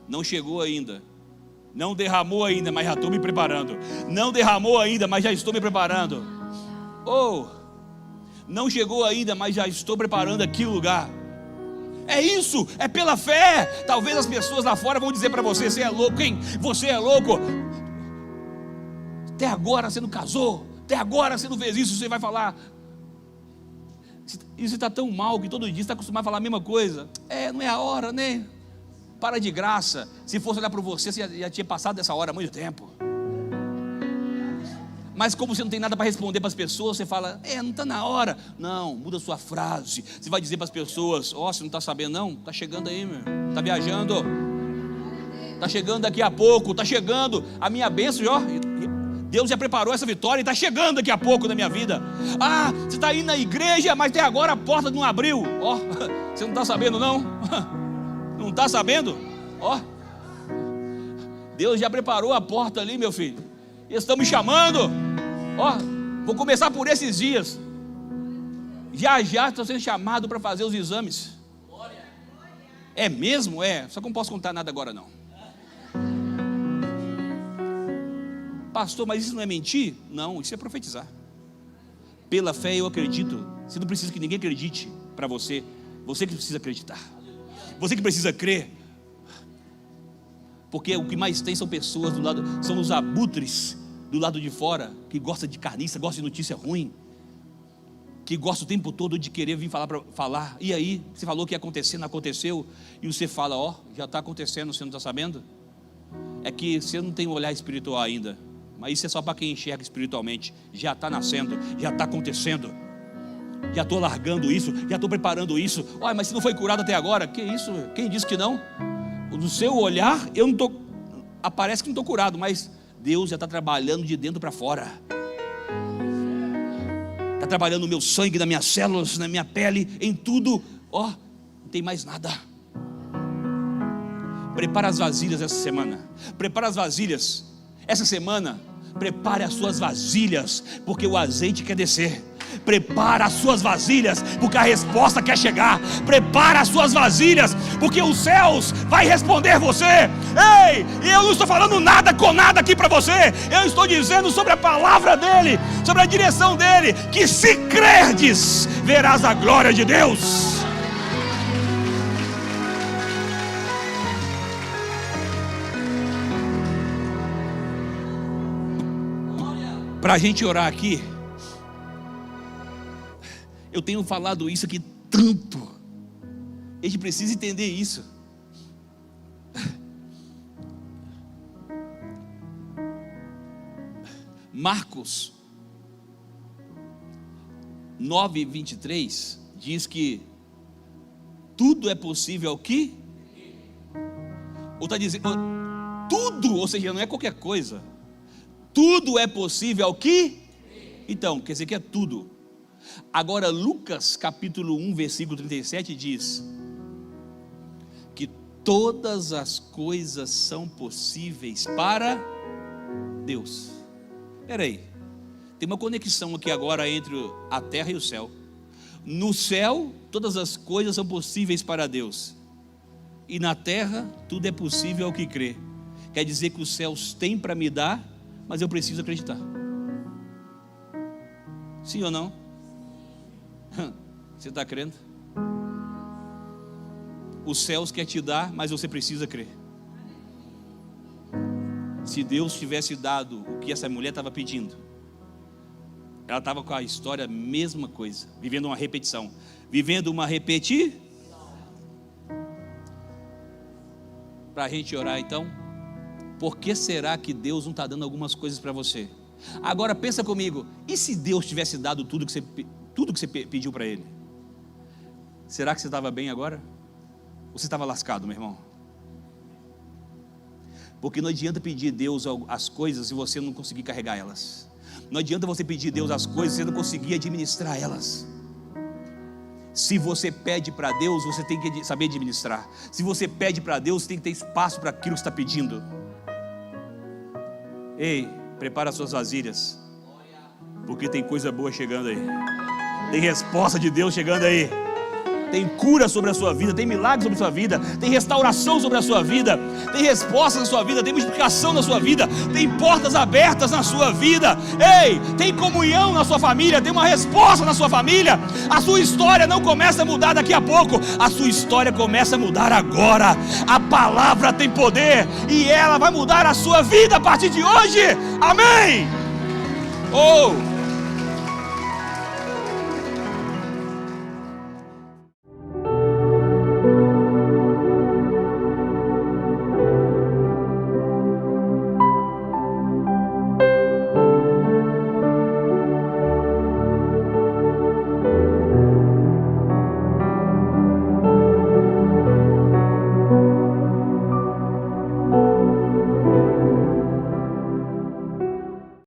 Não chegou ainda, não derramou ainda, mas já estou me preparando. Não derramou ainda, mas já estou me preparando. Não chegou ainda, mas já estou preparando aqui o lugar. É isso, é pela fé. Talvez as pessoas lá fora vão dizer para você: você é louco, hein? Você é louco. Até agora você não casou, até agora você não fez isso. Você vai falar: isso está tão mal que todo dia você está acostumado a falar a mesma coisa. Não é a hora, né? Para de graça. Se fosse olhar para você, você já tinha passado dessa hora há muito tempo. Mas como você não tem nada para responder para as pessoas, você fala: não está na hora. Não, muda a sua frase. Você vai dizer para as pessoas: você não está sabendo não? Está chegando aí, meu. Está viajando. Está chegando daqui a pouco. Está chegando a minha bênção, Deus já preparou essa vitória e está chegando daqui a pouco na minha vida. Você está indo na igreja, mas até agora a porta não abriu. Você não está sabendo não? Não está sabendo? Deus já preparou a porta ali, meu filho. Estão me chamando. Vou começar por esses dias. Já estou sendo chamado para fazer os exames. É mesmo? Só que não posso contar nada agora não. Pastor, mas isso não é mentir? Não, isso é profetizar. Pela fé eu acredito. Você não precisa que ninguém acredite para você. Você que precisa acreditar. Você que precisa crer. Porque o que mais tem são pessoas do lado, são os abutres do lado de fora, que gosta de carniça, gosta de notícia ruim, que gosta o tempo todo de querer vir falar. E aí, você falou que ia acontecer, não aconteceu, e você fala: já está acontecendo, você não está sabendo? É que você não tem um olhar espiritual ainda, mas isso é só para quem enxerga espiritualmente. Já está nascendo, já está acontecendo, já estou largando isso, já estou preparando isso. Mas se não foi curado até agora, que isso? Quem disse que não? No seu olhar, eu não estou, parece que não estou curado, mas Deus já está trabalhando de dentro para fora. Está trabalhando no meu sangue, nas minhas células, na minha pele, em tudo. Não tem mais nada. Prepara as vasilhas essa semana. Prepara as vasilhas essa semana. Prepare as suas vasilhas, porque o azeite quer descer. Prepara as suas vasilhas, porque a resposta quer chegar. Prepara as suas vasilhas, porque os céus vai responder você. Eu não estou falando nada com nada aqui para você. Eu estou dizendo sobre a palavra dele, sobre a direção dele, que se crerdes, verás a glória de Deus. Para a gente orar aqui, eu tenho falado isso aqui tanto. A gente precisa entender isso. Marcos 9:23 diz que tudo é possível ao que? Ou está dizendo tudo, ou seja, não é qualquer coisa. Tudo é possível ao que? Então, quer dizer que é tudo. Agora Lucas capítulo 1 versículo 37 diz que todas as coisas são possíveis para Deus. Espera aí, tem uma conexão aqui agora entre a terra e o céu. No céu todas as coisas são possíveis para Deus, e na terra tudo é possível ao que crê. Quer dizer que os céus têm para me dar, mas eu preciso acreditar. Sim ou não? Você está crendo? Os céus quer te dar, mas você precisa crer. Se Deus tivesse dado o que essa mulher estava pedindo, ela estava com a história, mesma coisa, vivendo uma repetição. Para a gente orar então, por que será que Deus não está dando algumas coisas para você? Agora pensa comigo, e se Deus tivesse dado tudo que você tudo que você pediu para Ele. Será que você estava bem agora? Ou você estava lascado, meu irmão? Porque não adianta pedir a Deus as coisas se você não conseguir carregar elas. Não adianta você pedir a Deus as coisas se você não conseguir administrar elas. Se você pede para Deus, você tem que saber administrar. Se você pede para Deus, você tem que ter espaço para aquilo que você está pedindo. Ei, prepara as suas vasilhas, porque tem coisa boa chegando aí. Tem resposta de Deus chegando aí. Tem cura sobre a sua vida, tem milagre sobre a sua vida, tem restauração sobre a sua vida, tem resposta na sua vida, tem multiplicação na sua vida, tem portas abertas na sua vida. Ei, tem comunhão na sua família, tem uma resposta na sua família. A sua história não começa a mudar daqui a pouco, a sua história começa a mudar agora. A palavra tem poder e ela vai mudar a sua vida a partir de hoje. Amém. Oh!